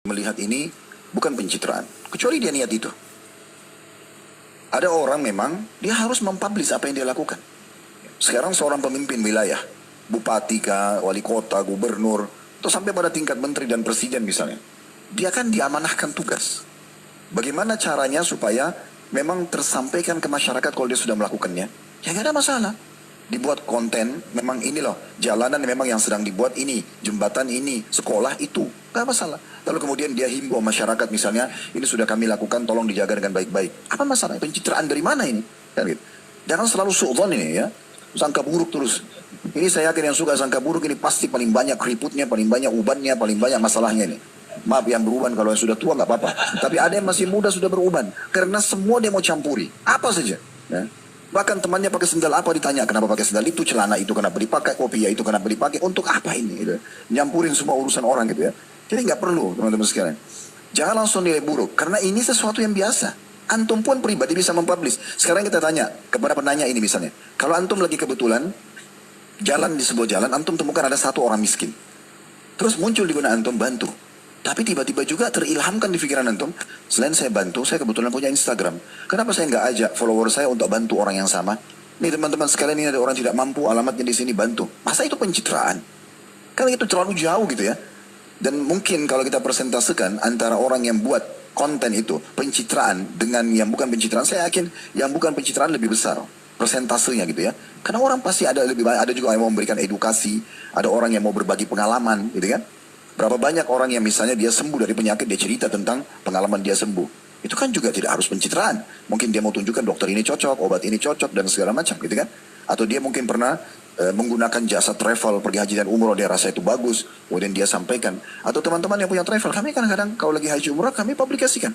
Melihat ini bukan pencitraan, kecuali dia niat itu. Ada orang memang dia harus mempublish apa yang dia lakukan. Sekarang seorang pemimpin wilayah, bupati kah, wali kota, gubernur, atau sampai pada tingkat menteri dan presiden misalnya, dia kan diamanahkan tugas. Bagaimana caranya supaya memang tersampaikan ke masyarakat kalau dia sudah melakukannya? Ya nggak ada masalah. Dibuat konten, memang ini loh, jalanan memang yang sedang dibuat ini, jembatan ini, sekolah itu, nggak masalah. Lalu kemudian dia himbau masyarakat misalnya, ini sudah kami lakukan, tolong dijaga dengan baik-baik. Apa masalah? Pencitraan dari mana ini? Kan gitu. Jangan selalu suudzon ini ya, sangka buruk terus. Ini saya yakin yang suka sangka buruk ini pasti paling banyak keriputnya, paling banyak ubannya, paling banyak masalahnya ini. Maaf yang beruban, kalau yang sudah tua nggak apa-apa. Tapi ada yang masih muda sudah beruban, karena semua dia mau campuri, apa saja. Ya. Bahkan temannya pakai sendal apa ditanya, kenapa pakai sendal itu, celana itu kenapa dipakai, kopi ya itu kenapa dipakai, untuk apa ini? Gitu. Nyampurin semua urusan orang gitu ya. Jadi nggak perlu teman-teman sekalian. Jangan langsung nilai buruk, karena ini sesuatu yang biasa. Antum pun pribadi bisa mempublish. Sekarang kita tanya kepada penanya ini misalnya, kalau antum lagi kebetulan jalan di sebuah jalan, antum temukan ada satu orang miskin. Terus muncul di benak antum, bantu. Tapi tiba-tiba juga terilhamkan di pikiran antum, selain saya bantu, saya kebetulan punya Instagram. Kenapa saya nggak ajak follower saya untuk bantu orang yang sama? Nih teman-teman sekalian, ini ada orang tidak mampu, alamatnya di sini, bantu. Masa itu pencitraan? Kan itu terlalu jauh gitu ya. Dan mungkin kalau kita presentasikan antara orang yang buat konten itu pencitraan dengan yang bukan pencitraan, saya yakin yang bukan pencitraan lebih besar persentasenya gitu ya. Karena orang pasti ada lebih banyak, ada juga yang mau memberikan edukasi, ada orang yang mau berbagi pengalaman gitu kan. Berapa banyak orang yang misalnya dia sembuh dari penyakit, dia cerita tentang pengalaman dia sembuh. Itu kan juga tidak harus pencitraan. Mungkin dia mau tunjukkan dokter ini cocok, obat ini cocok, dan segala macam gitu kan. Atau dia mungkin pernah menggunakan jasa travel, pergi haji dan umroh, dia rasa itu bagus, kemudian dia sampaikan. Atau teman-teman yang punya travel, kami kadang-kadang kalau lagi haji umroh, kami publikasikan.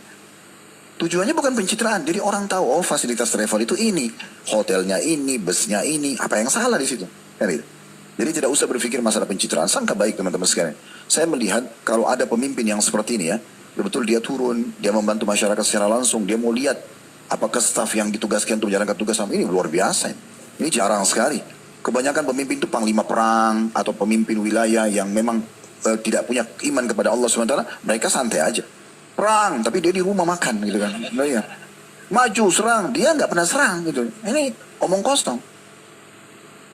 Tujuannya bukan pencitraan, jadi orang tahu, oh fasilitas travel itu ini, hotelnya ini, busnya ini, apa yang salah di situ. Kan gitu. Jadi tidak usah berpikir masalah pencitraan, sangka baik teman-teman sekalian. Saya melihat kalau ada pemimpin yang seperti ini ya, betul dia turun, dia membantu masyarakat secara langsung, dia mau lihat apakah staf yang ditugaskan untuk menjalankan tugas sama ini luar biasa. Ini jarang sekali. Kebanyakan pemimpin itu panglima perang atau pemimpin wilayah yang memang tidak punya iman kepada Allah SWT, mereka santai aja. Perang, tapi dia di rumah makan gitu kan. Nah, ya. Maju, serang, dia nggak pernah serang gitu. Ini omong kosong.